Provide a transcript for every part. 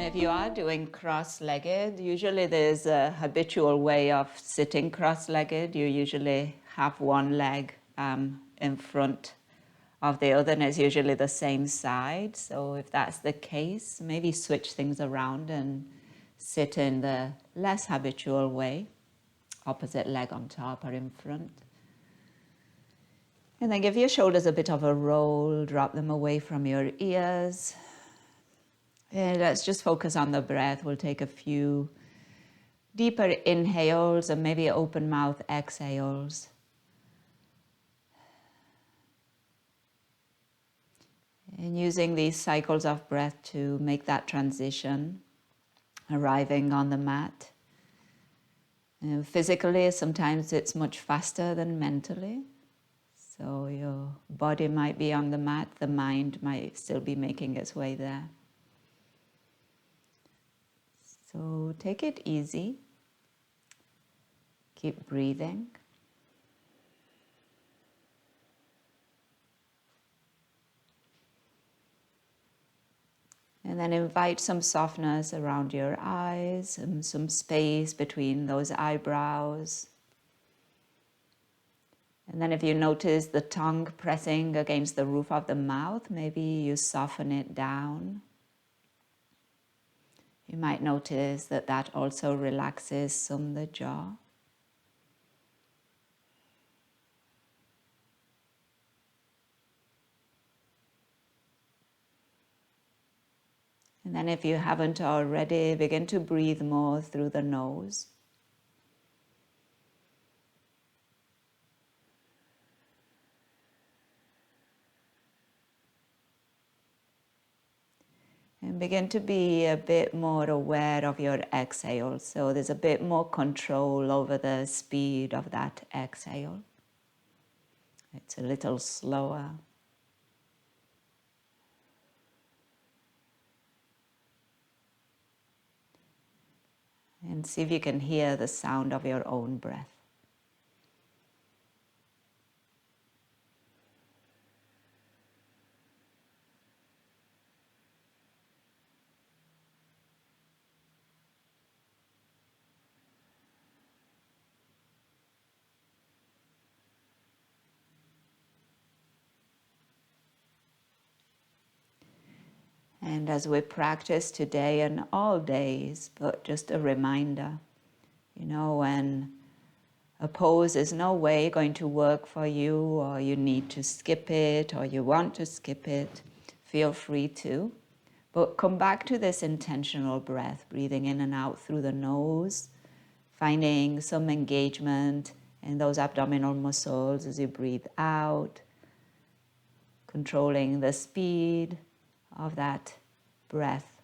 If you are doing cross-legged, usually there's a habitual way of sitting cross-legged. You usually have one leg in front of the other, and it's usually the same side. So if that's the case, maybe switch things around and sit in the less habitual way, opposite leg on top or in front. And then give your shoulders a bit of a roll, drop them away from your ears. And let's just focus on the breath. We'll take a few deeper inhales and maybe open mouth exhales. And using these cycles of breath to make that transition, arriving on the mat. And physically, sometimes it's much faster than mentally. So your body might be on the mat, the mind might still be making its way there. So take it easy. Keep breathing. And then invite some softness around your eyes and some space between those eyebrows. And then if you notice the tongue pressing against the roof of the mouth, maybe you soften it down. You might notice that that also relaxes some the jaw. And then if you haven't already, begin to breathe more through the nose. And begin to be a bit more aware of your exhale. So there's a bit more control over the speed of that exhale. It's a little slower. And see if you can hear the sound of your own breath. And as we practice today and all days, but just a reminder, when a pose is no way going to work for you, or you need to skip it, or you want to skip it, feel free to. But come back to this intentional breath, breathing in and out through the nose, finding some engagement in those abdominal muscles as you breathe out, controlling the speed of that breath.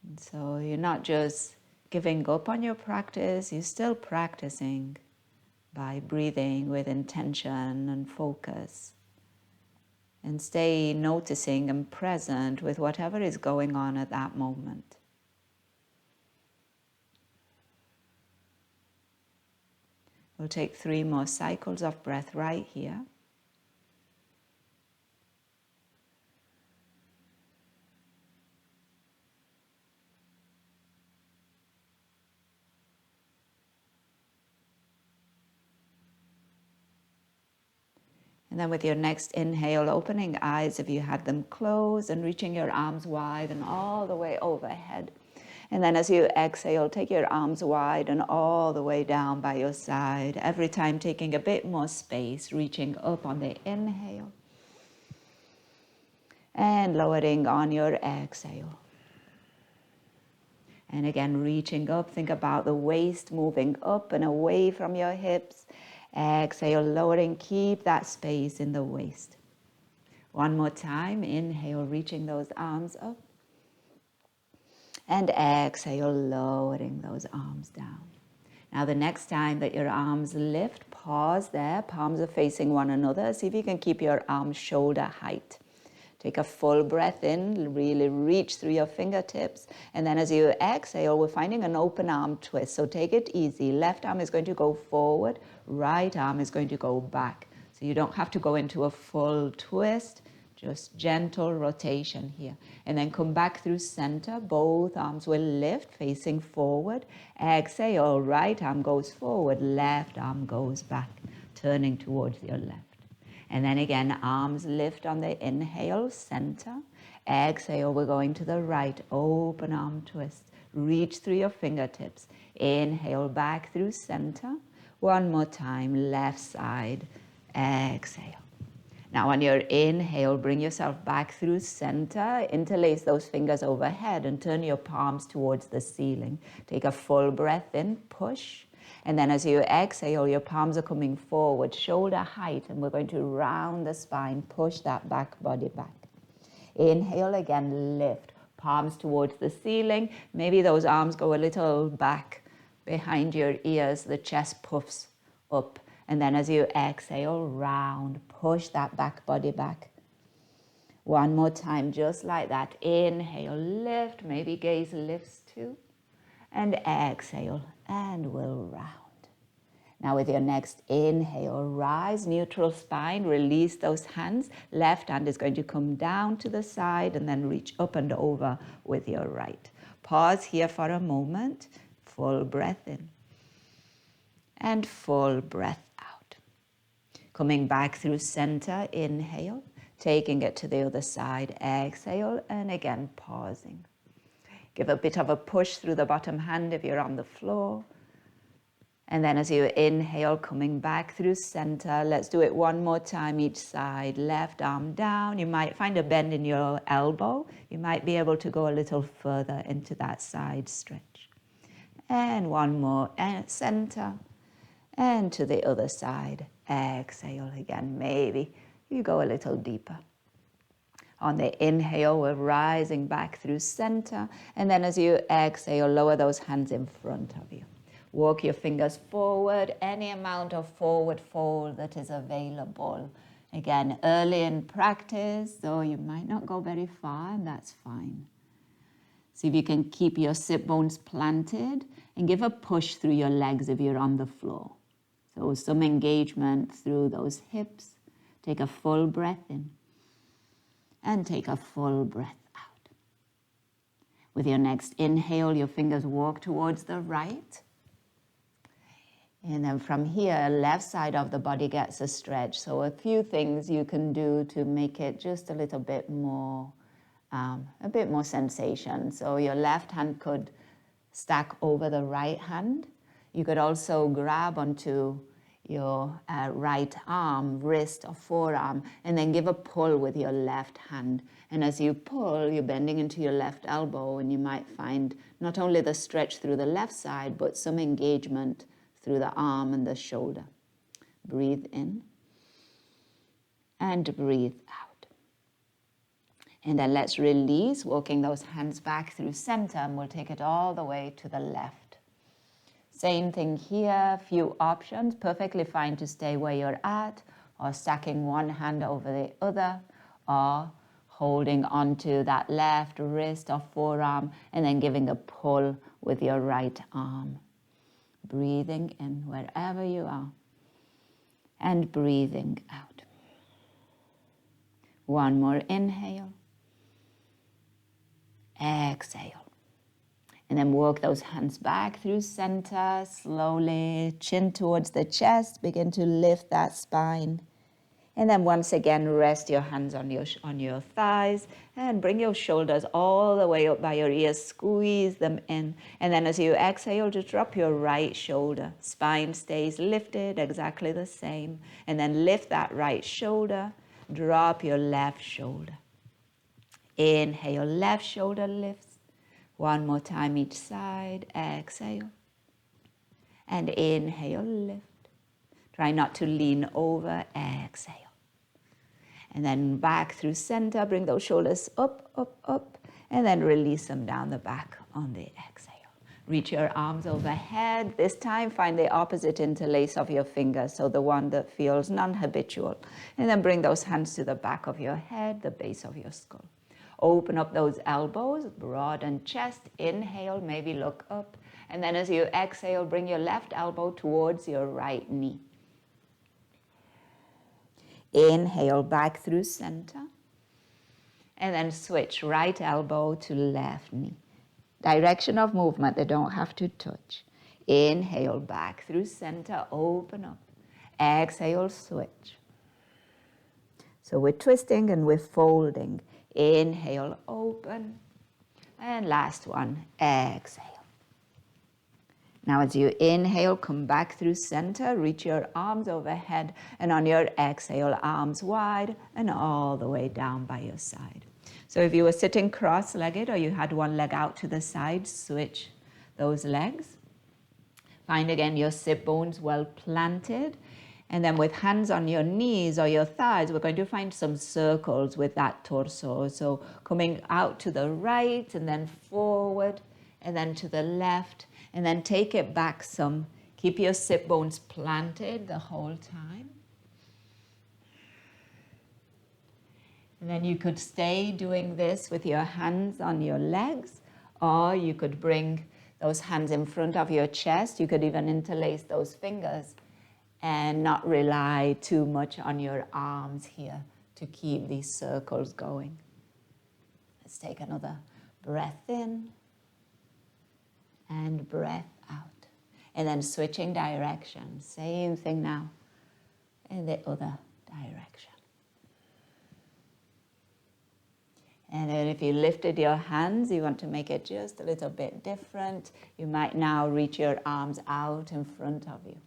And so you're not just giving up on your practice, you're still practicing by breathing with intention and focus. And stay noticing and present with whatever is going on at that moment. We'll take 3 more cycles of breath right here. And then with your next inhale, opening eyes if you had them closed and reaching your arms wide and all the way overhead. And then as you exhale, take your arms wide and all the way down by your side. Every time taking a bit more space, reaching up on the inhale. And lowering on your exhale. And again, reaching up, think about the waist moving up and away from your hips. Exhale, lowering, keep that space in the waist. One more time, inhale, reaching those arms up. And exhale, lowering those arms down. Now the next time that your arms lift, pause there, palms are facing one another. See if you can keep your arms shoulder height. Take a full breath in, really reach through your fingertips. And then as you exhale, we're finding an open arm twist. So take it easy. Left arm is going to go forward, right arm is going to go back. So you don't have to go into a full twist. Just gentle rotation here. And then come back through center. Both arms will lift, facing forward. Exhale, right arm goes forward, left arm goes back, turning towards your left. And then again, arms lift on the inhale, center. Exhale, we're going to the right, open arm twist. Reach through your fingertips. Inhale, back through center. One more time, left side. Exhale. Now on your inhale, bring yourself back through center, interlace those fingers overhead and turn your palms towards the ceiling. Take a full breath in, push. And then as you exhale, your palms are coming forward, shoulder height, and we're going to round the spine, push that back body back. Inhale again, lift, palms towards the ceiling. Maybe those arms go a little back behind your ears, the chest puffs up. And then as you exhale, round, push that back body back. One more time, just like that. Inhale, lift, maybe gaze lifts too. And exhale, and we'll round. Now with your next inhale, rise, neutral spine, release those hands. Left hand is going to come down to the side and then reach up and over with your right. Pause here for a moment, full breath in. And full breath out. Coming back through center, inhale, taking it to the other side, exhale, and again pausing. Give a bit of a push through the bottom hand if you're on the floor. And then as you inhale, coming back through center, let's do it one more time each side. Left arm down. You might find a bend in your elbow. You might be able to go a little further into that side stretch. And one more, and center. And to the other side, exhale again. Maybe you go a little deeper. On the inhale, we're rising back through center. And then as you exhale, lower those hands in front of you. Walk your fingers forward, any amount of forward fold that is available. Again, early in practice, so you might not go very far, and that's fine. See if you can keep your sit bones planted and give a push through your legs if you're on the floor. So some engagement through those hips. Take a full breath in and take a full breath out. With your next inhale, your fingers walk towards the right. And then from here, left side of the body gets a stretch. So a few things you can do to make it just a little bit more, sensation. So your left hand could stack over the right hand. You could also grab onto your right arm, wrist or forearm, and then give a pull with your left hand. And as you pull, you're bending into your left elbow, and you might find not only the stretch through the left side, but some engagement through the arm and the shoulder. Breathe in and breathe out. And then let's release, walking those hands back through center, and we'll take it all the way to the left. Same thing here, few options, perfectly fine to stay where you're at, or stacking one hand over the other, or holding onto that left wrist or forearm, and then giving a pull with your right arm. Breathing in wherever you are, and breathing out. One more inhale. Exhale. And then walk those hands back through center, slowly, chin towards the chest, begin to lift that spine. And then once again, rest your hands on your thighs and bring your shoulders all the way up by your ears, squeeze them in. And then as you exhale, just drop your right shoulder. Spine stays lifted, exactly the same. And then lift that right shoulder, drop your left shoulder. Inhale, left shoulder lifts. One more time each side, exhale. And inhale, lift. Try not to lean over, exhale. And then back through center, bring those shoulders up, up, up, and then release them down the back on the exhale. Reach your arms overhead. This time, find the opposite interlace of your fingers, so the one that feels non-habitual. And then bring those hands to the back of your head, the base of your skull. Open up those elbows, broaden chest. Inhale, maybe look up. And then as you exhale, bring your left elbow towards your right knee. Inhale, back through center. And then switch right elbow to left knee. Direction of movement, they don't have to touch. Inhale, back through center, open up. Exhale, switch. So we're twisting and we're folding. Inhale, open. And last one, exhale. Now as you inhale, come back through center, reach your arms overhead, and on your exhale, arms wide and all the way down by your side. So if you were sitting cross-legged or you had one leg out to the side, switch those legs. Find again your sit bones well planted. And then with hands on your knees or your thighs, we're going to find some circles with that torso. So coming out to the right and then forward and then to the left and then take it back some. Keep your sit bones planted the whole time. And then you could stay doing this with your hands on your legs, or you could bring those hands in front of your chest. You could even interlace those fingers and not rely too much on your arms here to keep these circles going. Let's take another breath in and breath out. And then switching direction. Same thing now in the other direction. And then if you lifted your hands, you want to make it just a little bit different. You might now reach your arms out in front of you.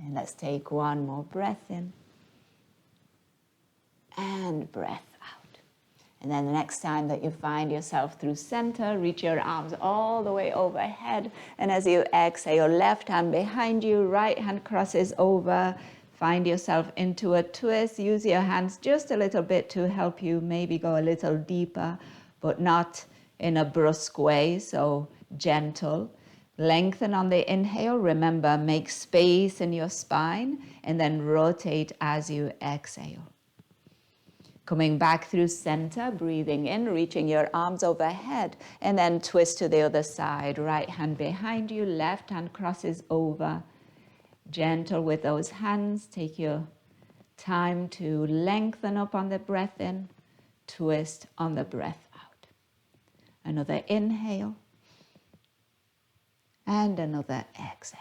And let's take one more breath in and breath out. And then the next time that you find yourself through center, reach your arms all the way overhead. And as you exhale, left hand behind you, right hand crosses over. Find yourself into a twist. Use your hands just a little bit to help you maybe go a little deeper, but not in a brusque way, so gentle. Lengthen on the inhale. Remember, make space in your spine and then rotate as you exhale. Coming back through center, breathing in, reaching your arms overhead, and then twist to the other side. Right hand behind you, left hand crosses over. Gentle with those hands. Take your time to lengthen up on the breath in, twist on the breath out. Another inhale. And another exhale.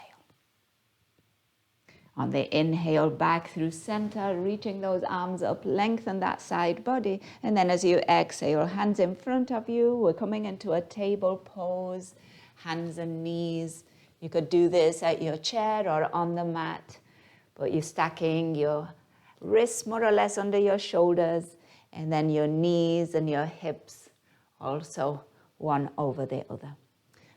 On the inhale, back through center, reaching those arms up, lengthen that side body. And then as you exhale, hands in front of you. We're coming into a table pose, hands and knees. You could do this at your chair or on the mat, but you're stacking your wrists more or less under your shoulders, and then your knees and your hips also one over the other.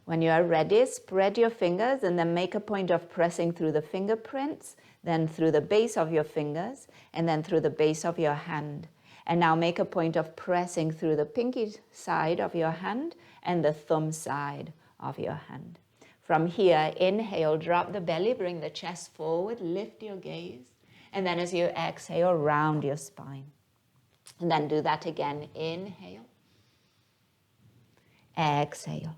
When you are ready, spread your fingers and then make a point of pressing through the fingerprints, then through the base of your fingers, and then through the base of your hand. And now make a point of pressing through the pinky side of your hand and the thumb side of your hand. From here, inhale, drop the belly, bring the chest forward, lift your gaze. And then as you exhale, round your spine. And then do that again. Inhale. Exhale.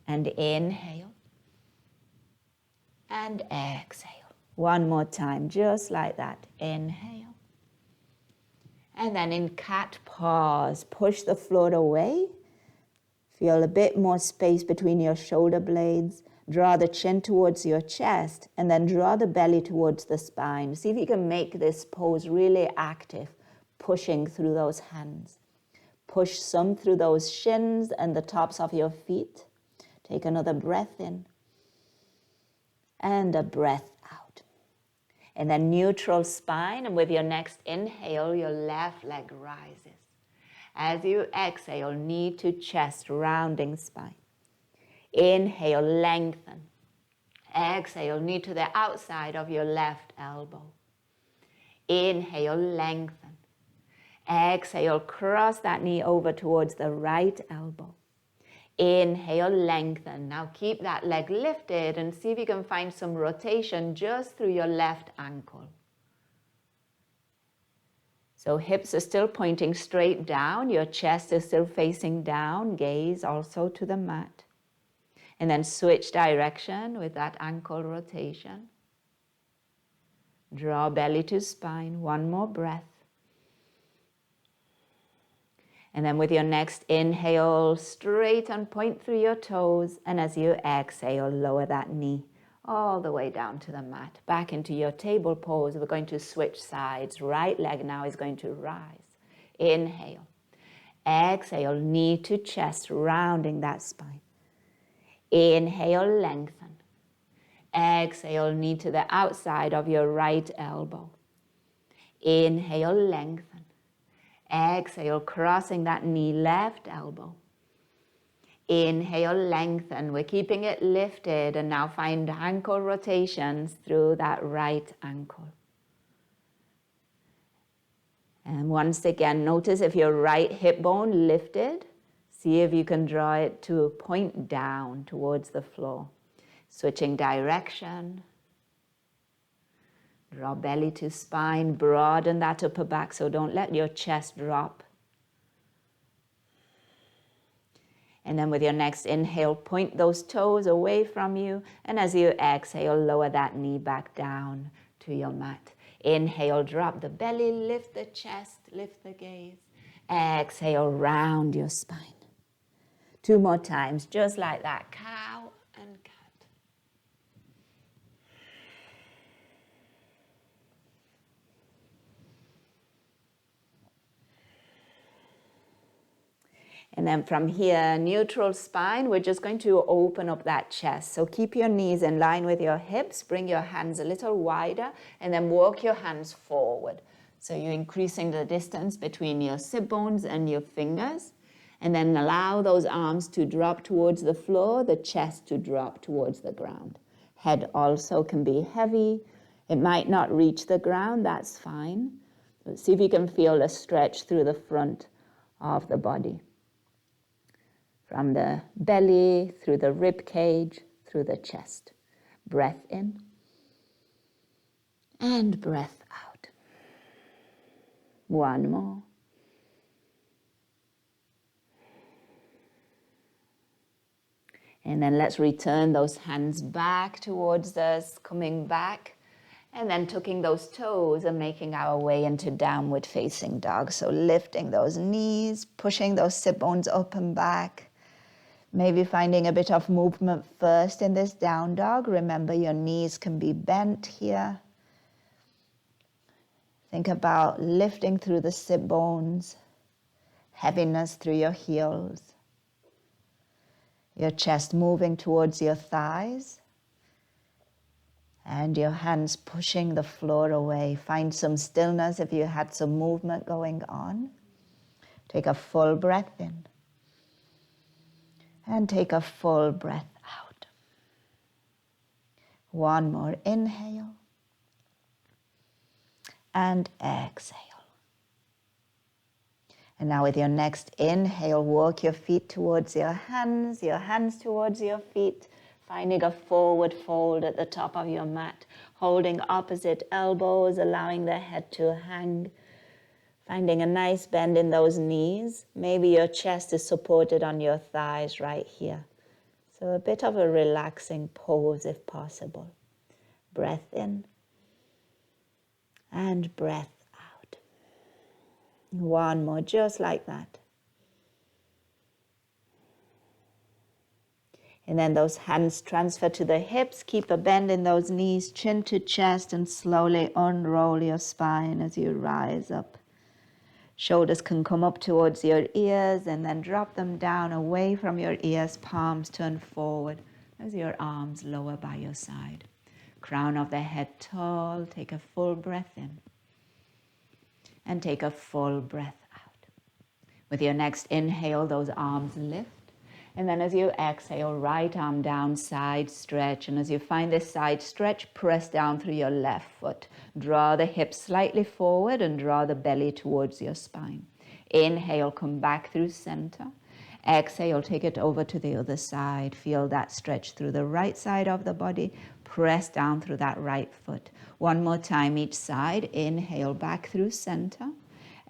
And inhale. And exhale. One more time, just like that. Inhale. And then in cat pause, push the floor away. Feel a bit more space between your shoulder blades. Draw the chin towards your chest and then draw the belly towards the spine. See if you can make this pose really active, pushing through those hands. Push some through those shins and the tops of your feet. Take another breath in and a breath out. And then neutral spine, and with your next inhale, your left leg rises. As you exhale, knee to chest, rounding spine. Inhale, lengthen. Exhale, knee to the outside of your left elbow. Inhale, lengthen. Exhale, cross that knee over towards the right elbow. Inhale, lengthen. Now keep that leg lifted and see if you can find some rotation just through your left ankle. So hips are still pointing straight down, your chest is still facing down, gaze also to the mat. And then switch direction with that ankle rotation. Draw belly to spine. One more breath. And then with your next inhale, straighten, point through your toes. And as you exhale, lower that knee all the way down to the mat. Back into your table pose. We're going to switch sides. Right leg now is going to rise. Inhale. Exhale, knee to chest, rounding that spine. Inhale, lengthen. Exhale, knee to the outside of your right elbow. Inhale, lengthen. Exhale, crossing that knee, left elbow. Inhale, lengthen. We're keeping it lifted, and now find ankle rotations through that right ankle. And once again, notice if your right hip bone lifted, see if you can draw it to point down towards the floor. Switching direction. Draw belly to spine, broaden that upper back, so don't let your chest drop. And then with your next inhale, point those toes away from you. And as you exhale, lower that knee back down to your mat. Inhale, drop the belly, lift the chest, lift the gaze. Exhale, round your spine. 2 more times, just like that. Cow and cat. And then from here, neutral spine, we're just going to open up that chest. So keep your knees in line with your hips, bring your hands a little wider, and then walk your hands forward. So you're increasing the distance between your sit bones and your fingers. And then allow those arms to drop towards the floor, the chest to drop towards the ground. Head also can be heavy. It might not reach the ground, that's fine. So see if you can feel a stretch through the front of the body. From the belly, through the rib cage, through the chest. Breath in and breath out. One more. And then let's return those hands back towards us, coming back, and then tucking those toes and making our way into downward facing dog. So lifting those knees, pushing those sit bones up and back. Maybe finding a bit of movement first in this down dog. Remember, your knees can be bent here. Think about lifting through the sit bones, heaviness through your heels, your chest moving towards your thighs, and your hands pushing the floor away. Find some stillness if you had some movement going on. Take a full breath in. And take a full breath out. One more inhale. And exhale. And now with your next inhale, walk your feet towards your hands towards your feet, finding a forward fold at the top of your mat, holding opposite elbows, allowing the head to hang. Finding a nice bend in those knees. Maybe your chest is supported on your thighs right here. So a bit of a relaxing pose if possible. Breath in and breath out. One more, just like that. And then those hands transfer to the hips. Keep a bend in those knees, chin to chest, and slowly unroll your spine as you rise up. Shoulders can come up towards your ears and then drop them down away from your ears. Palms turn forward as your arms lower by your side. Crown of the head tall. Take a full breath in. And take a full breath out. With your next inhale, those arms lift. And then as you exhale, right arm down, side stretch. And as you find this side stretch, press down through your left foot. Draw the hips slightly forward and draw the belly towards your spine. Inhale, come back through center. Exhale, take it over to the other side. Feel that stretch through the right side of the body. Press down through that right foot. One more time each side. Inhale, back through center.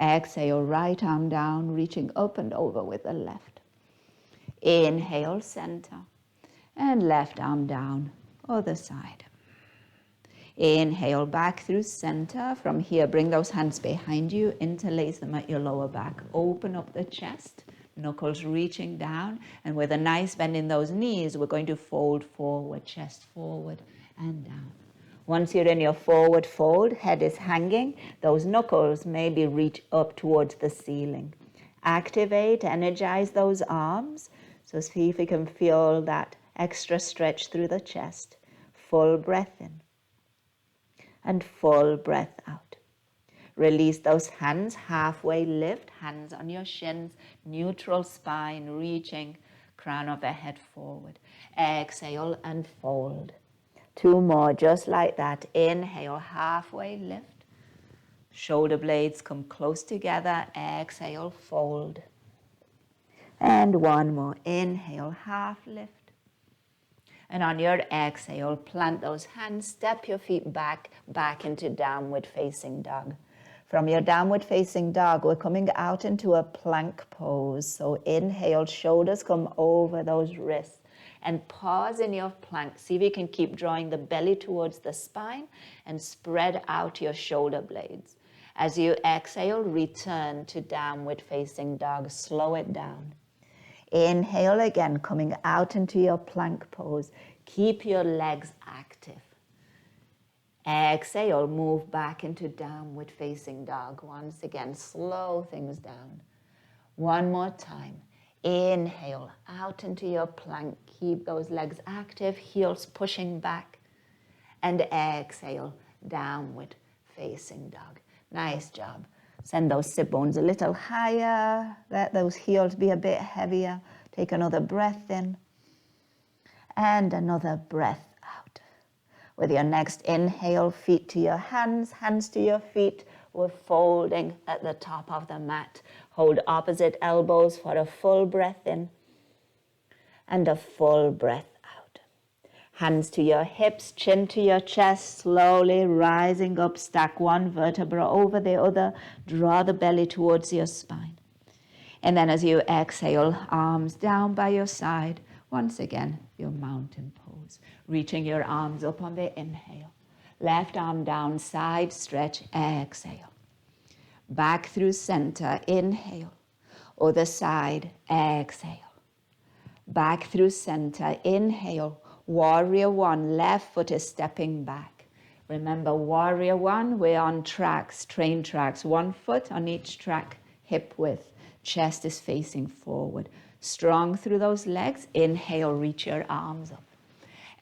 Exhale, right arm down, reaching up and over with the left. Inhale, center, and left arm down, other side. Inhale, back through center. From here, bring those hands behind you, interlace them at your lower back. Open up the chest, knuckles reaching down, and with a nice bend in those knees, we're going to fold forward, chest forward and down. Once you're in your forward fold, head is hanging, those knuckles maybe reach up towards the ceiling. Activate, energize those arms. So see if you can feel that extra stretch through the chest. Full breath in and full breath out. Release those hands, halfway lift, hands on your shins, neutral spine reaching, crown of the head forward. Exhale and fold. 2 more, just like that. Inhale, halfway lift. Shoulder blades come close together. Exhale, fold. And 1 more. Inhale, half lift. And on your exhale, plant those hands, step your feet back into downward facing dog. From your downward facing dog, we're coming out into a plank pose. So inhale, shoulders come over those wrists. And pause in your plank. See if you can keep drawing the belly towards the spine and spread out your shoulder blades. As you exhale, return to downward facing dog. Slow it down. Inhale again, coming out into your plank pose. Keep your legs active. Exhale, move back into downward facing dog. Once again, slow things down. 1 more time. Inhale, out into your plank. Keep those legs active, heels pushing back. And exhale, downward facing dog. Nice job. Send those sit bones a little higher. Let those heels be a bit heavier. Take another breath in. And another breath out. With your next inhale, feet to your hands, hands to your feet. We're folding at the top of the mat. Hold opposite elbows for a full breath in. And a full breath out. Hands to your hips, chin to your chest, slowly rising up. Stack one vertebra over the other. Draw the belly towards your spine. And then as you exhale, arms down by your side. Once again, your mountain pose. Reaching your arms up on the inhale. Left arm down, side stretch, exhale. Back through center, inhale. Other side, exhale. Back through center, inhale. Warrior 1, left foot is stepping back. Remember, Warrior 1, we're on tracks, train tracks. 1 foot on each track, hip width. Chest is facing forward. Strong through those legs. Inhale, reach your arms up.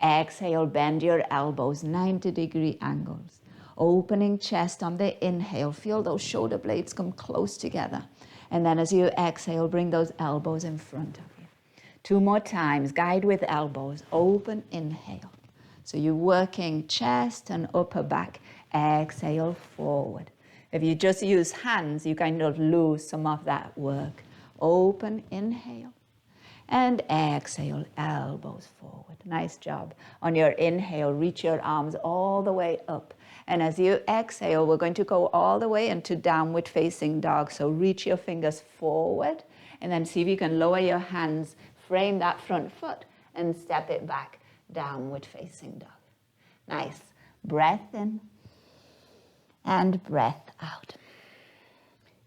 Exhale, bend your elbows, 90-degree angles. Opening chest on the inhale. Feel those shoulder blades come close together. And then as you exhale, bring those elbows in front of you. 2 more times, guide with elbows, open, inhale. So you're working chest and upper back, exhale, forward. If you just use hands, you kind of lose some of that work. Open, inhale, and exhale, elbows forward. Nice job. On your inhale, reach your arms all the way up. And as you exhale, we're going to go all the way into downward facing dog. So reach your fingers forward, and then see if you can lower your hands, frame that front foot, and step it back, downward facing dog. Nice. Breath in and breath out.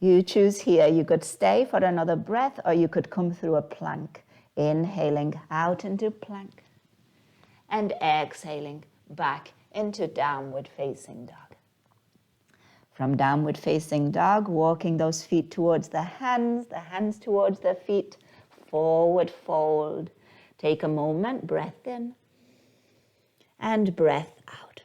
You choose here. You could stay for another breath, or you could come through a plank. Inhaling out into plank and exhaling back into downward facing dog. From downward facing dog, walking those feet towards the hands towards the feet, forward fold. Take a moment, breath in and breath out.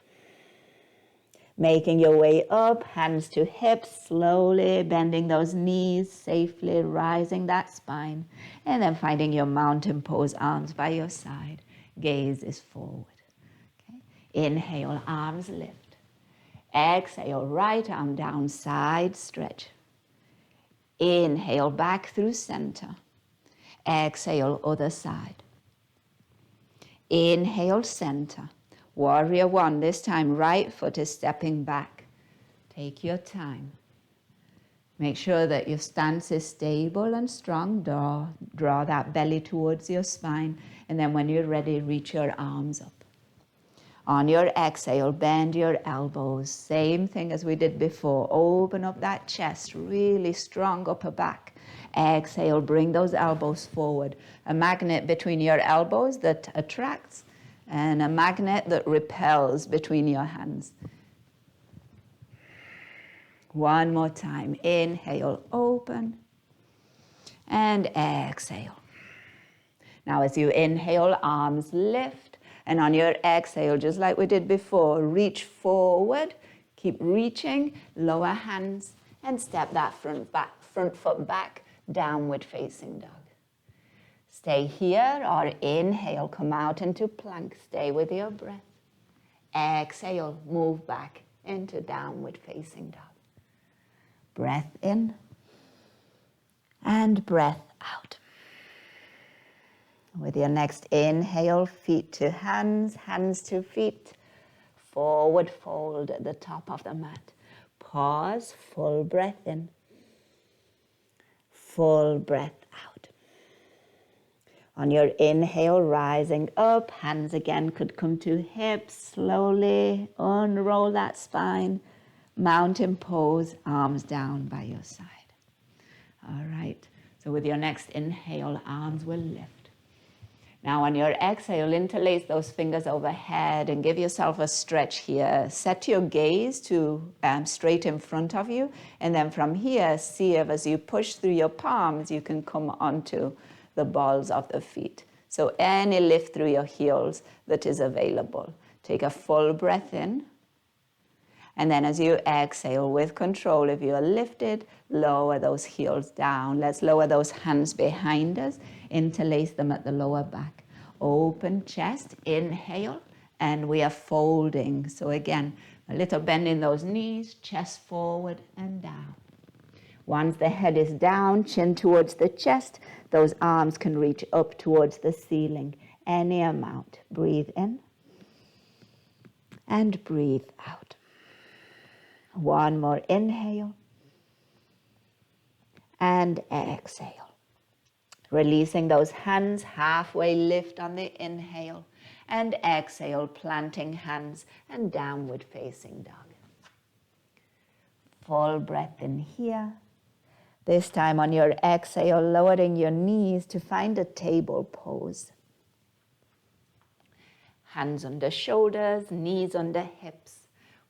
Making your way up, hands to hips, slowly bending those knees, safely rising that spine, and then finding your mountain pose, arms by your side, gaze is forward. Okay. Inhale, arms lift. Exhale, right arm down, side stretch. Inhale, back through center. Exhale, other side. Inhale, center. Warrior 1, this time right foot is stepping back. Take your time. Make sure that your stance is stable and strong. Draw that belly towards your spine. And then when you're ready, reach your arms up. On your exhale, bend your elbows. Same thing as we did before. Open up that chest, really strong upper back. Exhale, bring those elbows forward. A magnet between your elbows that attracts, and a magnet that repels between your hands. One more time. Inhale, open, and exhale. Now as you inhale, arms lift, and on your exhale, just like we did before, reach forward, keep reaching, lower hands, and step that front foot back, downward facing dog. Stay here or inhale, come out into plank, stay with your breath. Exhale, move back into downward facing dog. Breath in and breath out. With your next inhale, feet to hands, hands to feet, forward fold at the top of the mat. Pause, full breath in, full breath out. On your inhale, rising up, hands again could come to hips, slowly unroll that spine, mountain pose, arms down by your side. All right, so with your next inhale, arms will lift. Now on your exhale, interlace those fingers overhead and give yourself a stretch here. Set your gaze to straight in front of you, and then from here, see if as you push through your palms, you can come onto the balls of the feet. So any lift through your heels that is available. Take a full breath in. And then as you exhale with control, if you're lifted, lower those heels down. Let's lower those hands behind us. Interlace them at the lower back. Open chest, inhale, and we are folding. So again, a little bend in those knees, chest forward and down. Once the head is down, chin towards the chest, those arms can reach up towards the ceiling. Any amount. Breathe in and breathe out. One more inhale and exhale. Releasing those hands, halfway lift on the inhale, and exhale, planting hands and downward facing dog. Full breath in here. This time on your exhale, lowering your knees to find a table pose. Hands under shoulders, knees under hips.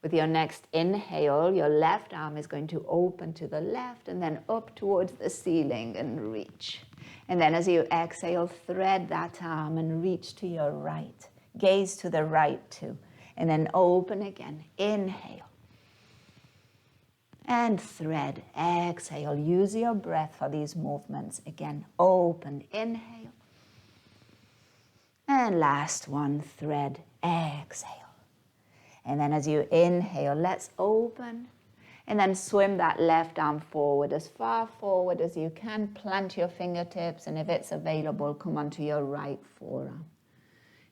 With your next inhale, your left arm is going to open to the left and then up towards the ceiling and reach. And then as you exhale, thread that arm and reach to your right. Gaze to the right too. And then open again. Inhale. And thread. Exhale. Use your breath for these movements. Again, open. Inhale. And last one, thread. Exhale. And then as you inhale, let's open. And then swim that left arm forward, as far forward as you can. Plant your fingertips, and if it's available, come onto your right forearm.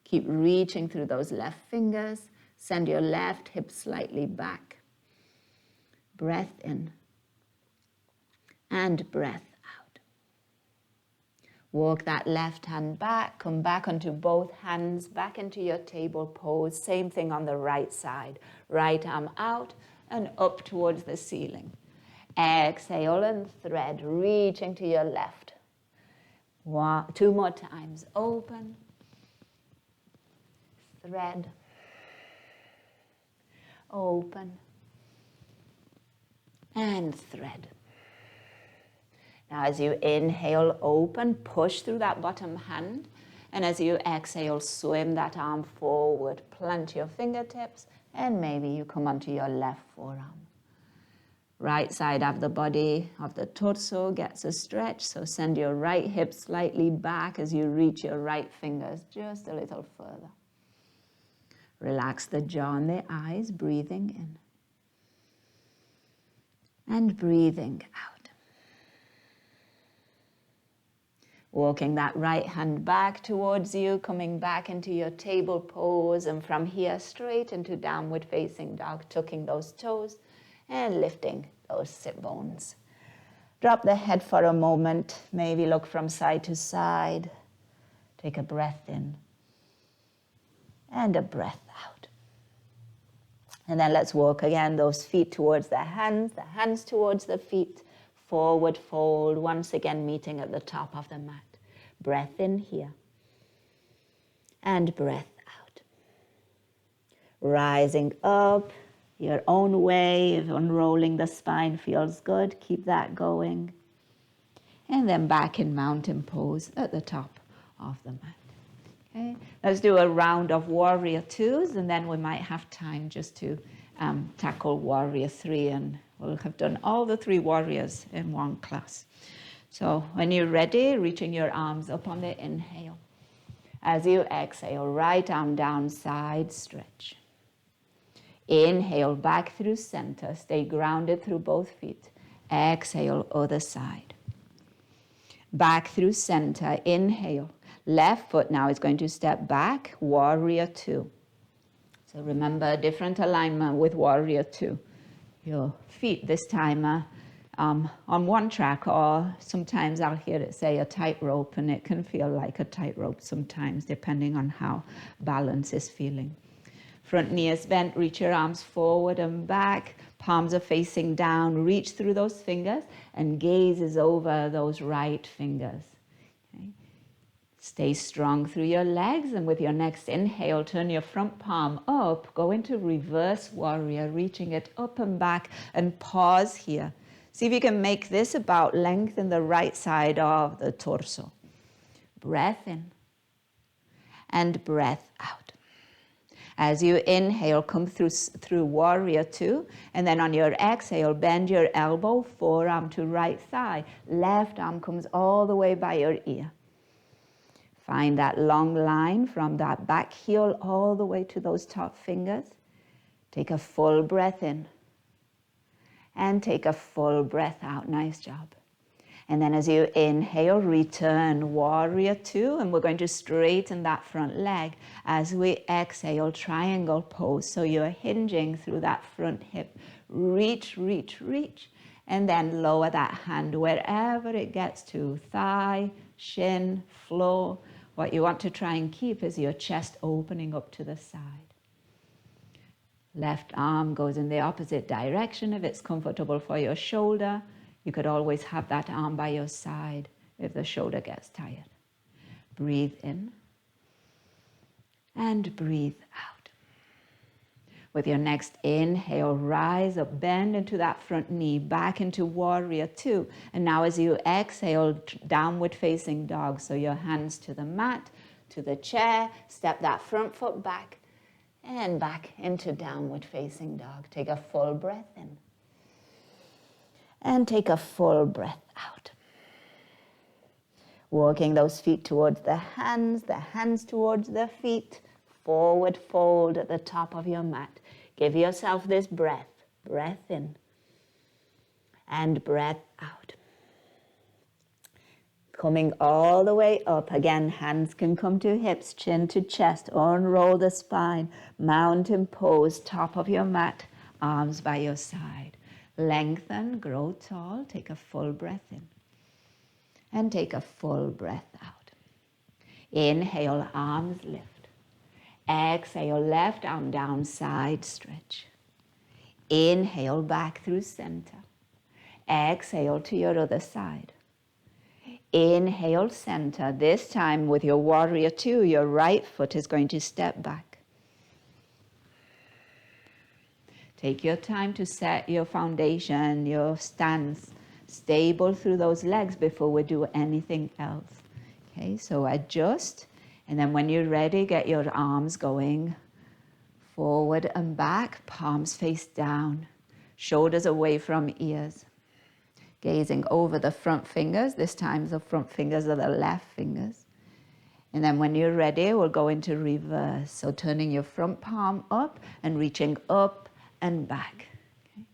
Keep reaching through those left fingers. Send your left hip slightly back. Breath in and breath out. Walk that left hand back, come back onto both hands, back into your table pose. Same thing on the right side. Right arm out and up towards the ceiling. Exhale and thread, reaching to your left. Two more times. Open, thread, open, and thread. Now as you inhale, open, push through that bottom hand. And as you exhale, swim that arm forward. Plant your fingertips, and maybe you come onto your left forearm. Right side of the body, of the torso, gets a stretch. So send your right hip slightly back as you reach your right fingers just a little further. Relax the jaw and the eyes, breathing in. And breathing out. Walking that right hand back towards you, coming back into your table pose, and from here straight into downward facing dog, tucking those toes and lifting those sit bones. Drop the head for a moment, maybe look from side to side. Take a breath in and a breath out. And then let's walk again, those feet towards the hands towards the feet, forward fold, once again meeting at the top of the mat. Breath in here, and breath out. Rising up, your own way, if unrolling the spine feels good, keep that going. And then back in mountain pose at the top of the mat. Okay, let's do a round of warrior twos, and then we might have time just to tackle warrior three, and we'll have done all the three warriors in one class. So when you're ready, reaching your arms up on the inhale. As you exhale, right arm down, side stretch. Inhale, back through center. Stay grounded through both feet. Exhale, other side. Back through center, inhale. Left foot now is going to step back, warrior two. So remember, a different alignment with warrior two. Your feet this time on one track, or sometimes I'll hear it say a tightrope, and it can feel like a tightrope sometimes, depending on how balance is feeling. Front knee is bent, reach your arms forward and back, palms are facing down, reach through those fingers, and gaze is over those right fingers. Okay. Stay strong through your legs, and with your next inhale, turn your front palm up, go into reverse warrior, reaching it up and back, and pause here. See if you can make this about lengthen the right side of the torso. Breath in and breath out. As you inhale, come through warrior two, and then on your exhale, bend your elbow, forearm to right thigh. Left arm comes all the way by your ear. Find that long line from that back heel all the way to those top fingers. Take a full breath in and take a full breath out. Nice job. And then as you inhale, return warrior two, and we're going to straighten that front leg. As we exhale, triangle pose. So you're hinging through that front hip. Reach, reach, reach. And then lower that hand wherever it gets to. Thigh, shin, floor. What you want to try and keep is your chest opening up to the side. Left arm goes in the opposite direction if it's comfortable for your shoulder. You could always have that arm by your side if the shoulder gets tired. Breathe in and breathe out. With your next inhale, rise up, bend into that front knee, back into warrior two. And now as you exhale, downward facing dog. So your hands to the mat, to the chair, step that front foot back, and back into downward facing dog. Take a full breath in. And take a full breath out. Walking those feet towards the hands towards the feet. Forward fold at the top of your mat. Give yourself this breath. Breath in and breath out. Coming all the way up. Again, hands can come to hips, chin to chest. Unroll the spine. Mountain pose, top of your mat. Arms by your side. Lengthen, grow tall, take a full breath in and take a full breath out. Inhale, arms lift. Exhale, left arm down, side stretch. Inhale, back through center. Exhale to your other side. Inhale, center. This time with your warrior two, your right foot is going to step back. Take your time to set your foundation, your stance, stable through those legs before we do anything else. Okay, so adjust, and then when you're ready, get your arms going forward and back, palms face down, shoulders away from ears. Gazing over the front fingers, this time the front fingers are the left fingers. And then when you're ready, we'll go into reverse. So turning your front palm up and reaching up and back. Okay.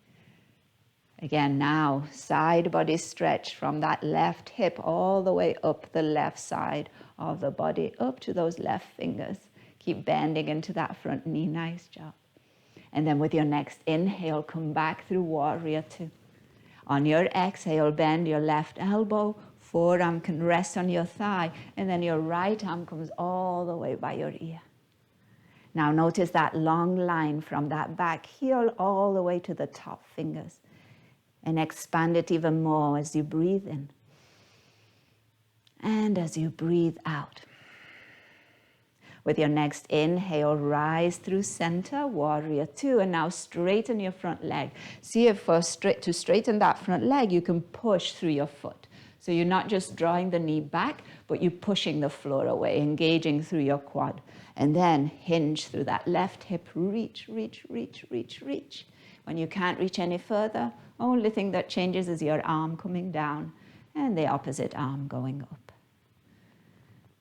Again, now side body stretch from that left hip all the way up the left side of the body, up to those left fingers. Keep bending into that front knee. Nice job. And then with your next inhale, come back through warrior two. On your exhale, bend your left elbow, forearm can rest on your thigh, and then your right arm comes all the way by your ear. Now notice that long line from that back heel all the way to the top fingers. And expand it even more as you breathe in. And as you breathe out. With your next inhale, rise through center, warrior two, and now straighten your front leg. See if to straighten that front leg, you can push through your foot. So you're not just drawing the knee back, but you're pushing the floor away, engaging through your quad. And then hinge through that left hip, reach, reach, reach, reach, reach. When you can't reach any further, only thing that changes is your arm coming down and the opposite arm going up.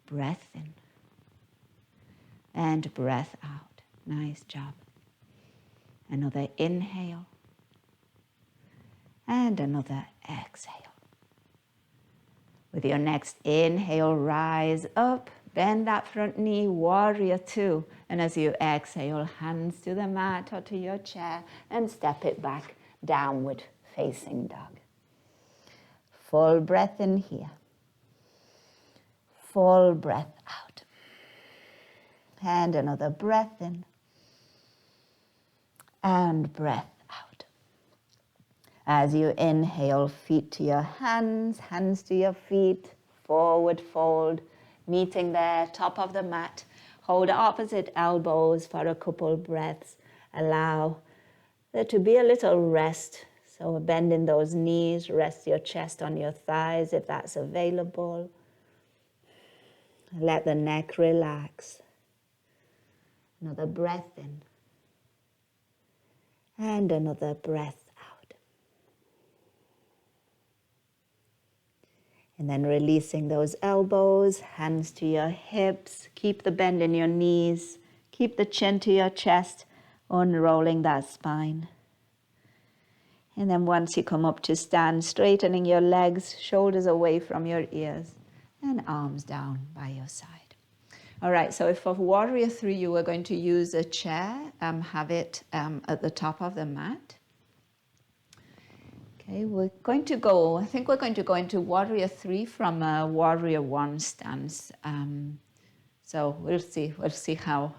Breath in. And breath out. Nice job. Another inhale. And another exhale. With your next inhale, rise up. Bend that front knee, warrior two. And as you exhale, hands to the mat or to your chair and step it back, downward facing dog. Full breath in here. Full breath out. And another breath in. And breath out. As you inhale, feet to your hands, hands to your feet, forward fold, meeting there, top of the mat. Hold opposite elbows for a couple breaths. Allow there to be a little rest. So bend in those knees, rest your chest on your thighs if that's available. Let the neck relax. Another breath in. And another breath out. And then releasing those elbows, hands to your hips. Keep the bend in your knees. Keep the chin to your chest, unrolling that spine. And then once you come up to stand, straightening your legs, shoulders away from your ears, and arms down by your side. All right, so if for warrior three you were going to use a chair, have it at the top of the mat. Okay, we're going to go, I think we're going to go into warrior three from a warrior one stance. So we'll see how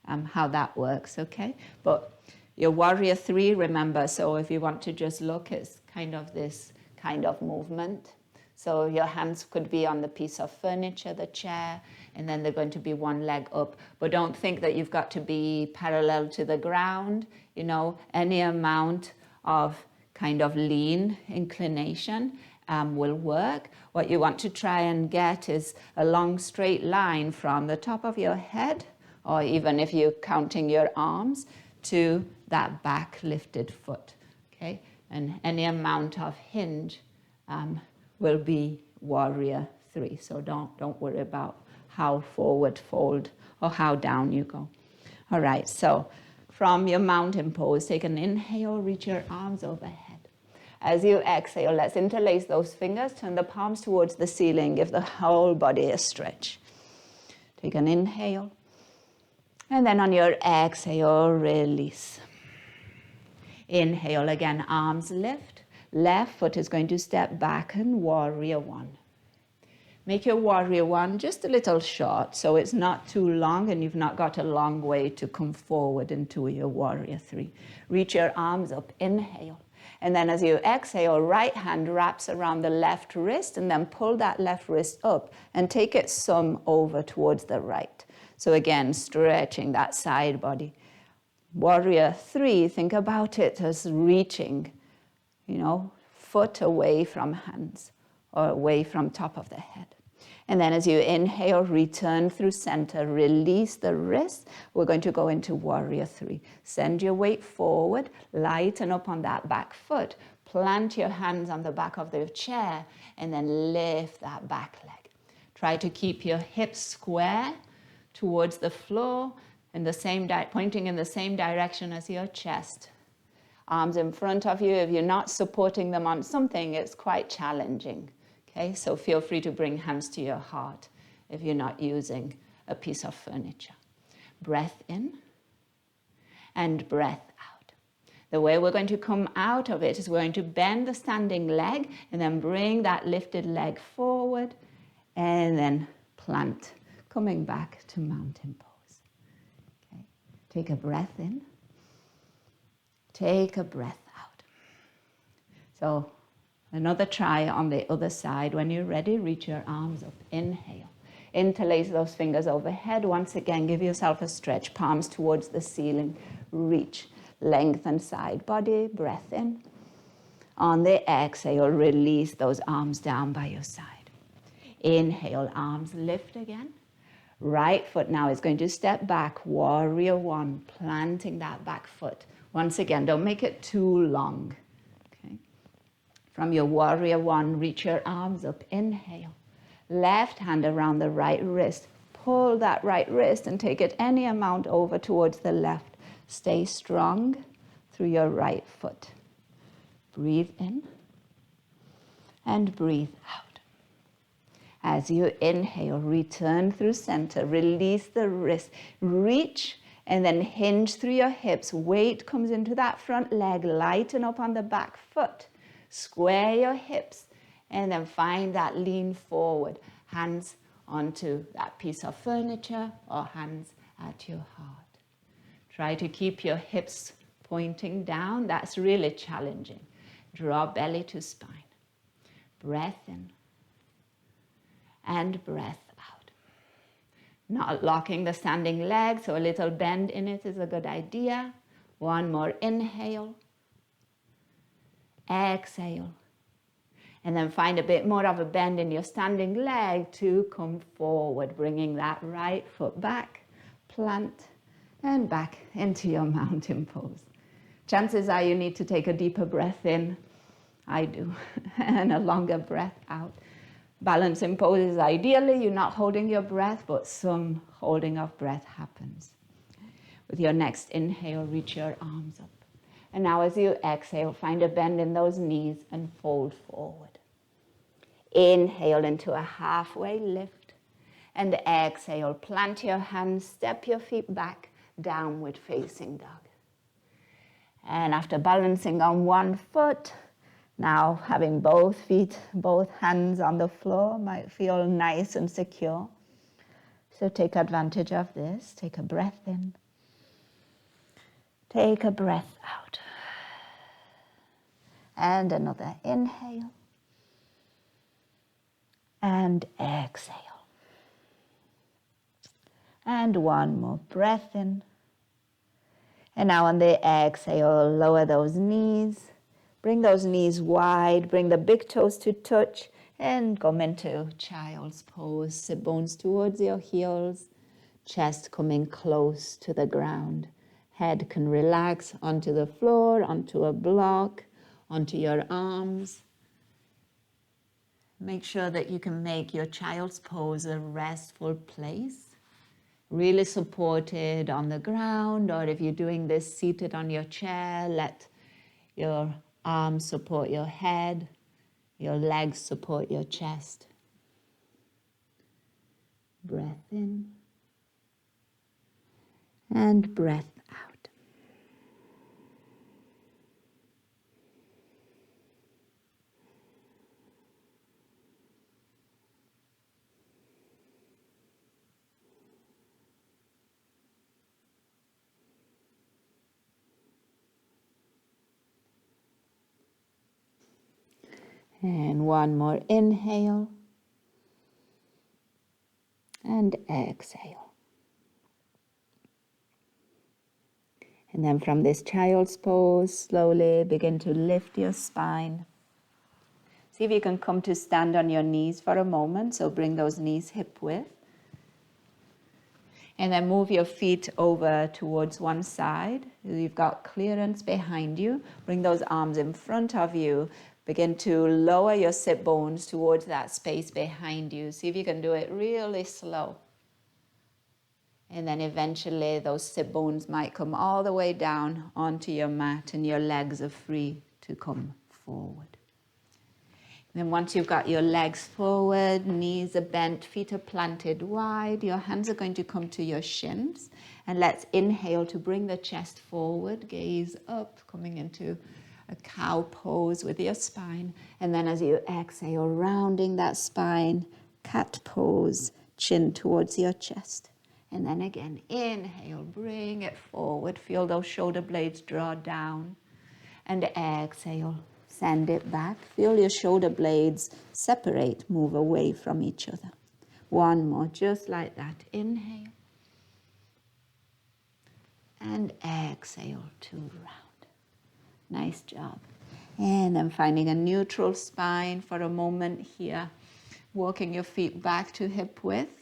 that works, okay? But your warrior three, remember, so if you want to just look, it's kind of this kind of movement. So your hands could be on the piece of furniture, the chair, and then they're going to be one leg up. But don't think that you've got to be parallel to the ground. You know, any amount of kind of lean inclination will work. What you want to try and get is a long straight line from the top of your head, or even if you're counting your arms, to that back lifted foot, okay? And any amount of hinge will be warrior three. So don't worry about how forward fold or how down you go. All right, so from your mountain pose, take an inhale, reach your arms overhead. As you exhale, let's interlace those fingers, turn the palms towards the ceiling, give the whole body a stretch. Take an inhale, and then on your exhale, release. Inhale again, arms lift. Left foot is going to step back and warrior one. Make your warrior one just a little short, so it's not too long and you've not got a long way to come forward into your warrior three. Reach your arms up, inhale. And then as you exhale, right hand wraps around the left wrist and then pull that left wrist up and take it some over towards the right. So again, stretching that side body. Warrior three, think about it as reaching, you know, foot away from hands or away from top of the head. And then as you inhale, return through center, release the wrist. We're going to go into warrior three. Send your weight forward, lighten up on that back foot, plant your hands on the back of the chair, and then lift that back leg. Try to keep your hips square towards the floor, in the same pointing in the same direction as your chest. Arms in front of you. If you're not supporting them on something, it's quite challenging. Okay, so feel free to bring hands to your heart if you're not using a piece of furniture. Breath in and breath out. The way we're going to come out of it is we're going to bend the standing leg and then bring that lifted leg forward and then plant, coming back to mountain pose. Okay. Take a breath in. Take a breath out. So another try on the other side. When you're ready, reach your arms up. Inhale. Interlace those fingers overhead. Once again, give yourself a stretch. Palms towards the ceiling. Reach. Lengthen side body. Breath in. On the exhale, release those arms down by your side. Inhale, arms lift again. Right foot now is going to step back. Warrior one, planting that back foot. Once again, don't make it too long. Okay. From your warrior one, reach your arms up. Inhale. Left hand around the right wrist. Pull that right wrist and take it any amount over towards the left. Stay strong through your right foot. Breathe in and breathe out. As you inhale, return through center. Release the wrist. Reach and then hinge through your hips. Weight comes into that front leg. Lighten up on the back foot. Square your hips and then find that lean forward. Hands onto that piece of furniture or hands at your heart. Try to keep your hips pointing down. That's really challenging. Draw belly to spine. Breath in and breath out. Not locking the standing leg, so a little bend in it is a good idea. One more inhale. Exhale. And then find a bit more of a bend in your standing leg to come forward, bringing that right foot back, plant, and back into your mountain pose. Chances are you need to take a deeper breath in. I do. And a longer breath out. Balancing poses, ideally, you're not holding your breath, but some holding of breath happens. With your next inhale, reach your arms up. And now as you exhale, find a bend in those knees and fold forward. Inhale into a halfway lift. And exhale, plant your hands, step your feet back, downward facing dog. And after balancing on one foot, now having both feet, both hands on the floor might feel nice and secure. So take advantage of this. Take a breath in. Take a breath out. And another inhale. And exhale. And one more breath in. And now on the exhale, lower those knees. Bring those knees wide. Bring the big toes to touch. And come into child's pose. Sit bones towards your heels. Chest coming close to the ground. Head can relax onto the floor, onto a block, onto your arms. Make sure that you can make your child's pose a restful place. Really supported on the ground, or if you're doing this seated on your chair, let your arms support your head, your legs support your chest. Breath in and breath out. And one more inhale and exhale. And then from this child's pose, slowly begin to lift your spine. See if you can come to stand on your knees for a moment. So bring those knees hip width. And then move your feet over towards one side. You've got clearance behind you. Bring those arms in front of you. Begin to lower your sit bones towards that space behind you. See if you can do it really slow. And then eventually those sit bones might come all the way down onto your mat and your legs are free to come forward. And then once you've got your legs forward, knees are bent, feet are planted wide, your hands are going to come to your shins. And let's inhale to bring the chest forward, gaze up, coming into a cow pose with your spine. And then as you exhale, rounding that spine, cat pose, chin towards your chest. And then again, inhale, bring it forward. Feel those shoulder blades draw down. And exhale, send it back. Feel your shoulder blades separate, move away from each other. One more, just like that. Inhale. And exhale to round. Nice job. And then finding a neutral spine for a moment here. Walking your feet back to hip width.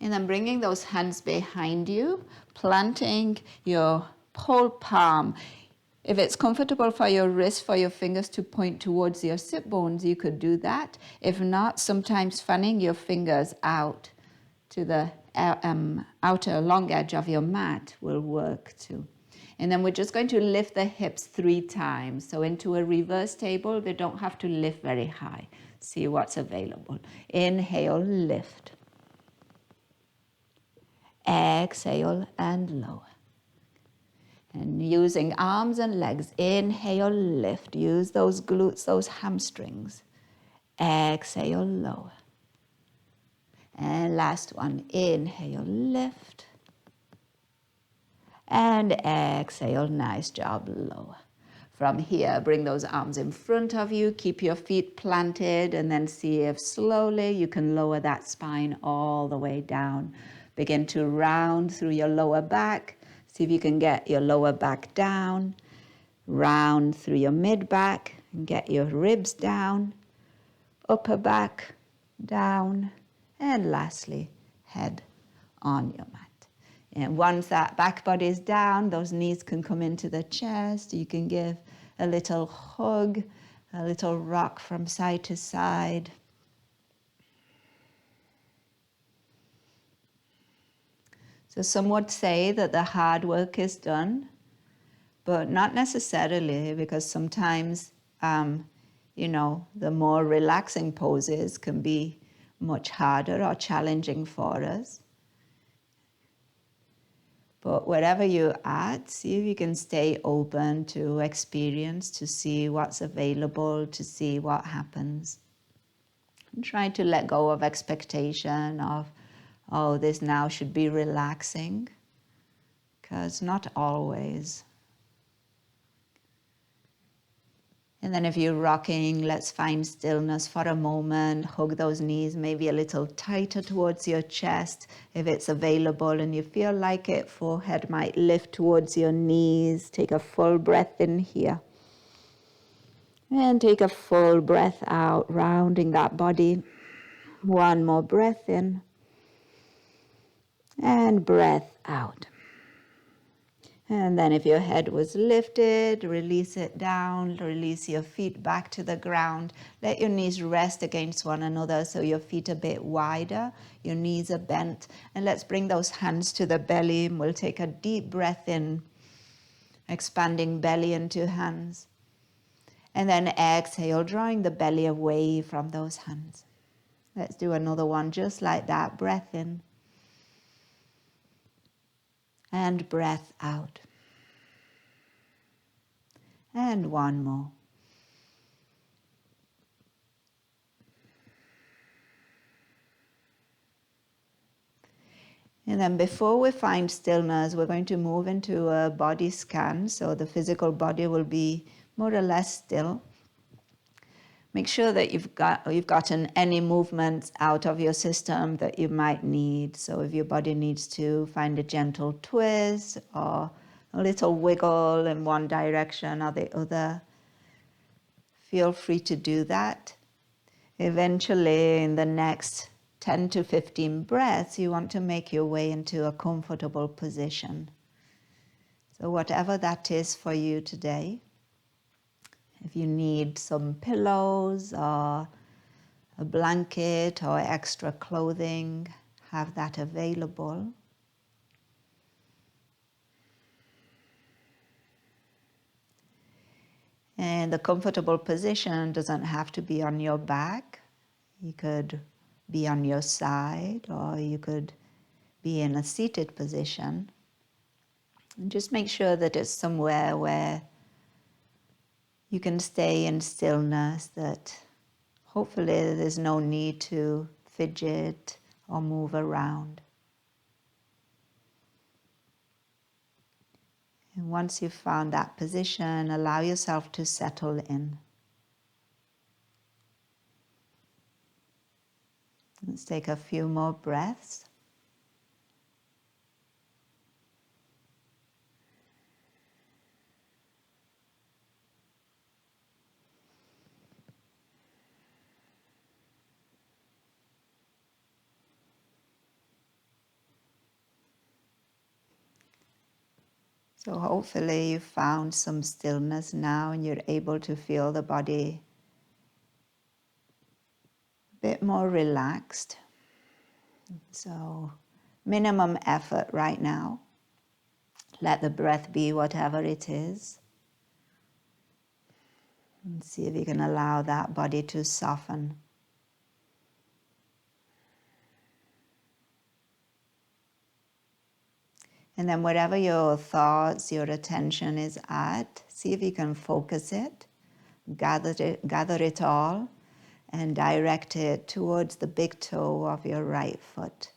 And then bringing those hands behind you, planting your whole palm. If it's comfortable for your wrist, for your fingers to point towards your sit bones, you could do that. If not, sometimes fanning your fingers out to the outer long edge of your mat will work too. And then we're just going to lift the hips 3 times. So into a reverse table, they don't have to lift very high. See what's available. Inhale, lift. Exhale and lower. And using arms and legs, inhale, lift. Use those glutes, those hamstrings. Exhale, lower. And last one, inhale, lift. And exhale, nice job, lower. From here, bring those arms in front of you, keep your feet planted, and then see if slowly you can lower that spine all the way down. Begin to round through your lower back. See if you can get your lower back down. Round through your mid back and get your ribs down. Upper back down. And lastly, head on your mat. And once that back body is down, those knees can come into the chest. You can give a little hug, a little rock from side to side. So some would say that the hard work is done, but not necessarily, because sometimes, the more relaxing poses can be much harder or challenging for us. But wherever you're at, see if you can stay open to experience, to see what's available, to see what happens. And try to let go of expectation of, oh, this now should be relaxing, because not always. And then if you're rocking, let's find stillness for a moment. Hug those knees maybe a little tighter towards your chest if it's available and you feel like it. Forehead might lift towards your knees. Take a full breath in here. And take a full breath out, rounding that body. One more breath in. And breath out. And then if your head was lifted, release it down, release your feet back to the ground. Let your knees rest against one another so your feet are a bit wider, your knees are bent. And let's bring those hands to the belly. And we'll take a deep breath in, expanding belly into hands. And then exhale, drawing the belly away from those hands. Let's do another one just like that. Breath in. And breath out. And one more. And then before we find stillness, we're going to move into a body scan. So the physical body will be more or less still. Make sure that you've gotten any movements out of your system that you might need. So if your body needs to find a gentle twist or a little wiggle in one direction or the other, feel free to do that. Eventually, in the next 10 to 15 breaths, you want to make your way into a comfortable position. So whatever that is for you today. If you need some pillows or a blanket or extra clothing, have that available. And the comfortable position doesn't have to be on your back. You could be on your side, or you could be in a seated position. And just make sure that it's somewhere where you can stay in stillness, that hopefully there's no need to fidget or move around. And once you've found that position, allow yourself to settle in. Let's take a few more breaths. So hopefully you found some stillness now and you're able to feel the body a bit more relaxed. So minimum effort right now. Let the breath be whatever it is. And see if you can allow that body to soften. And then whatever your thoughts, your attention is at, see if you can focus it, gather it all, and direct it towards the big toe of your right foot.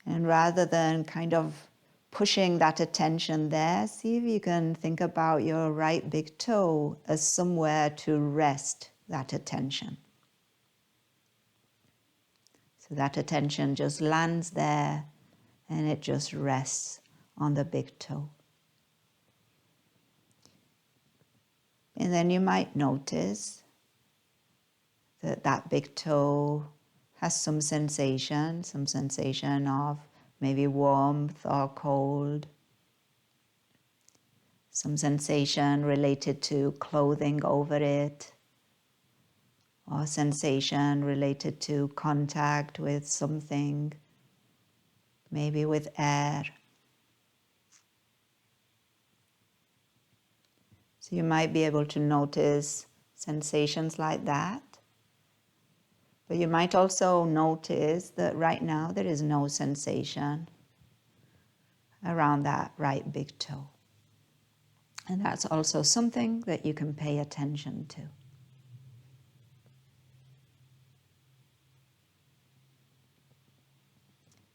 And rather than kind of pushing that attention there, see if you can think about your right big toe as somewhere to rest that attention. So that attention just lands there and it just rests on the big toe. And then you might notice that that big toe has some sensation of maybe warmth or cold, some sensation related to clothing over it, or sensation related to contact with something, maybe with air. So you might be able to notice sensations like that. But you might also notice that right now there is no sensation around that right big toe. And that's also something that you can pay attention to.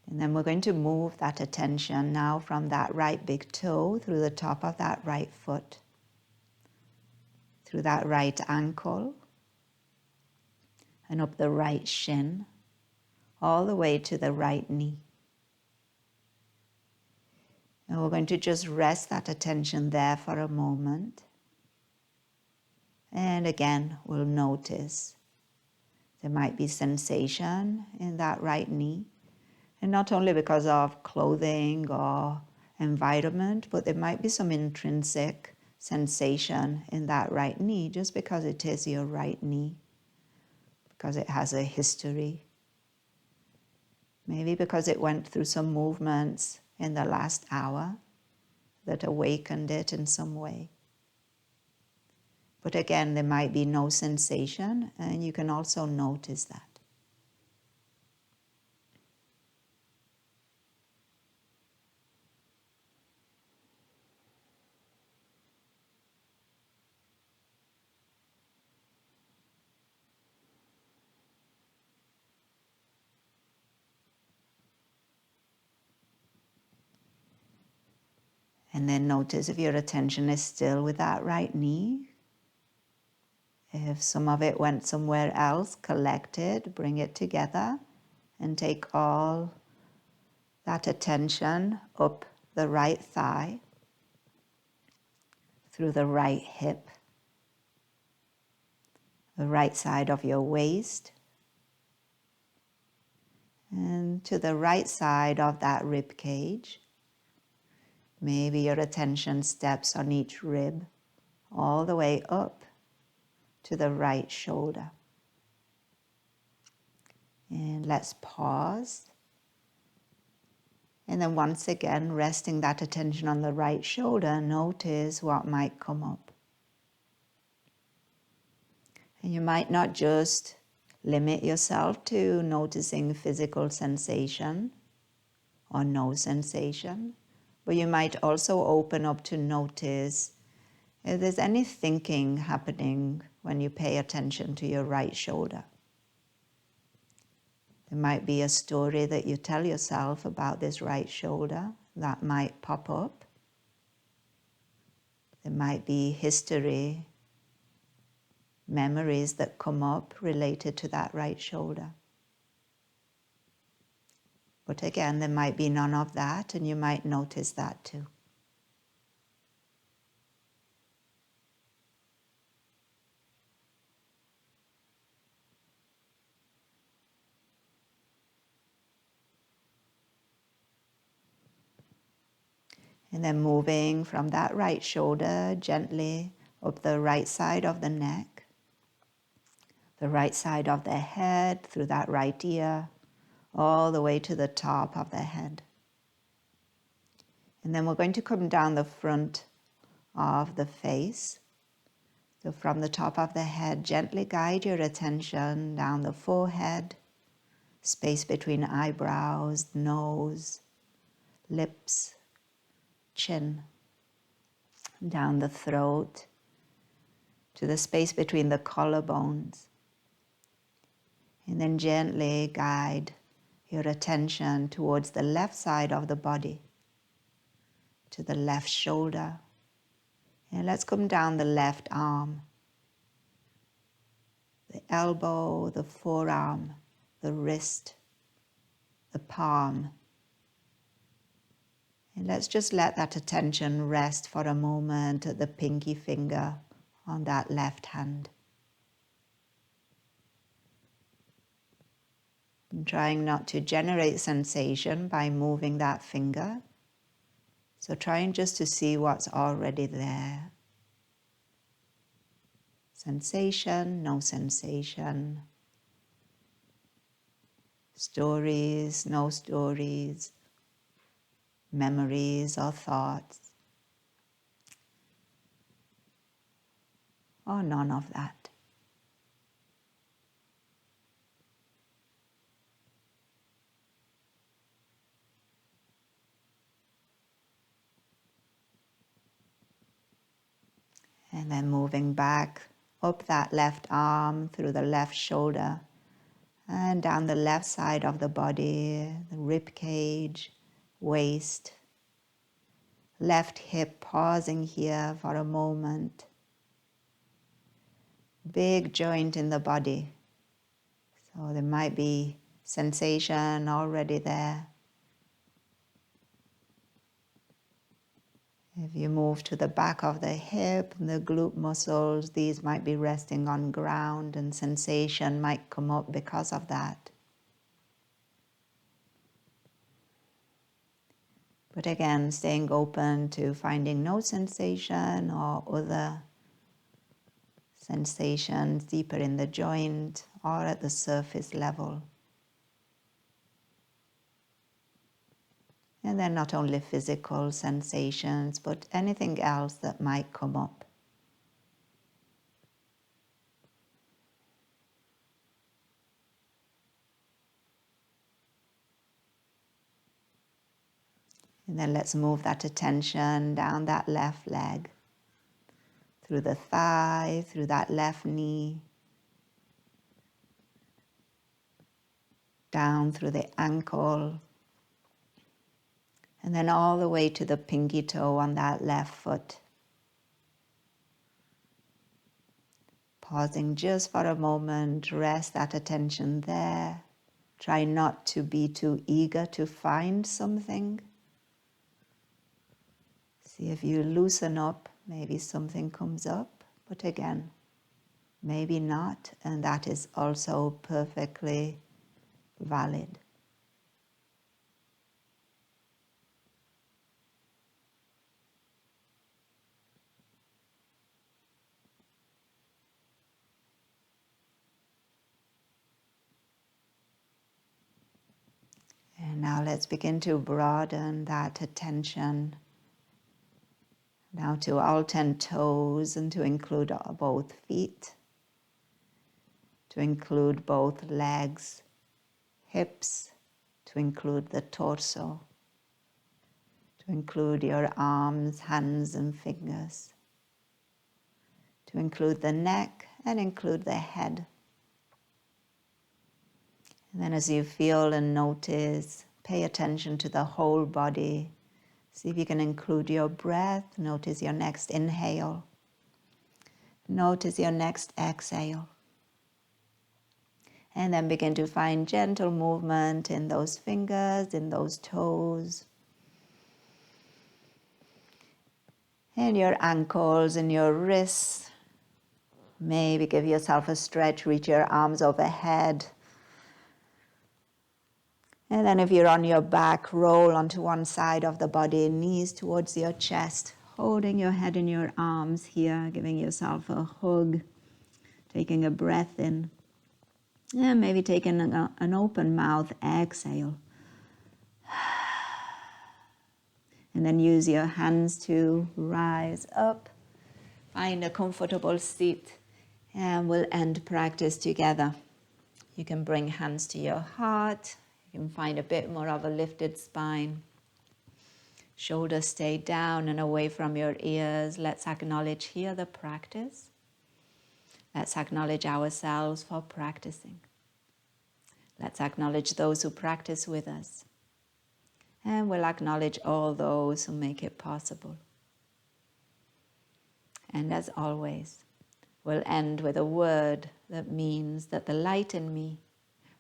And then we're going to move that attention now from that right big toe through the top of that right foot, through that right ankle, and up the right shin, all the way to the right knee. And we're going to just rest that attention there for a moment. And again, we'll notice there might be sensation in that right knee. And not only because of clothing or environment, but there might be some intrinsic sensation in that right knee just because it is your right knee, because it has a history. Maybe because it went through some movements in the last hour that awakened it in some way. But again, there might be no sensation, and you can also notice that. And then notice if your attention is still with that right knee. If some of it went somewhere else, collect it, bring it together, and take all that attention up the right thigh, through the right hip, the right side of your waist, and to the right side of that rib cage. Maybe your attention steps on each rib all the way up to the right shoulder. And let's pause. And then once again, resting that attention on the right shoulder, notice what might come up. And you might not just limit yourself to noticing physical sensation or no sensation, but you might also open up to notice if there's any thinking happening when you pay attention to your right shoulder. There might be a story that you tell yourself about this right shoulder that might pop up. There might be history, memories that come up related to that right shoulder. But again, there might be none of that, and you might notice that too. And then moving from that right shoulder gently up the right side of the neck, the right side of the head, through that right ear, all the way to the top of the head. And then we're going to come down the front of the face. So from the top of the head, gently guide your attention down the forehead, space between eyebrows, nose, lips, chin, down the throat, to the space between the collarbones. And then gently guide your attention towards the left side of the body, to the left shoulder. And let's come down the left arm, the elbow, the forearm, the wrist, the palm. And let's just let that attention rest for a moment at the pinky finger on that left hand. I'm trying not to generate sensation by moving that finger. So trying just to see what's already there. Sensation, no sensation. Stories, no stories. Memories or thoughts. Or none of that. And then moving back up that left arm through the left shoulder and down the left side of the body, the rib cage, waist, left hip, pausing here for a moment. Big joint in the body. So there might be sensation already there. If you move to the back of the hip and the glute muscles, these might be resting on ground and sensation might come up because of that. But again, staying open to finding no sensation or other sensations deeper in the joint or at the surface level. And then not only physical sensations, but anything else that might come up. And then let's move that attention down that left leg, through the thigh, through that left knee, down through the ankle, and then all the way to the pinky toe on that left foot. Pausing just for a moment, rest that attention there. Try not to be too eager to find something. See if you loosen up, maybe something comes up, but again, maybe not, and that is also perfectly valid. And now let's begin to broaden that attention now to all 10 toes and to include both feet, to include both legs, hips, to include the torso, to include your arms, hands and fingers, to include the neck and include the head. And then as you feel and notice, pay attention to the whole body. See if you can include your breath. Notice your next inhale. Notice your next exhale. And then begin to find gentle movement in those fingers, in those toes, in your ankles, in your wrists. Maybe give yourself a stretch, reach your arms overhead. And then if you're on your back, roll onto one side of the body, knees towards your chest, holding your head in your arms here, giving yourself a hug, taking a breath in. And maybe taking an open mouth exhale. And then use your hands to rise up. Find a comfortable seat. And we'll end practice together. You can bring hands to your heart. You can find a bit more of a lifted spine. Shoulders stay down and away from your ears. Let's acknowledge here the practice. Let's acknowledge ourselves for practicing. Let's acknowledge those who practice with us. And we'll acknowledge all those who make it possible. And as always, we'll end with a word that means that the light in me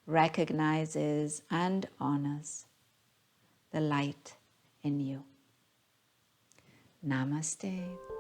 recognizes and honors the light in you. Namaste.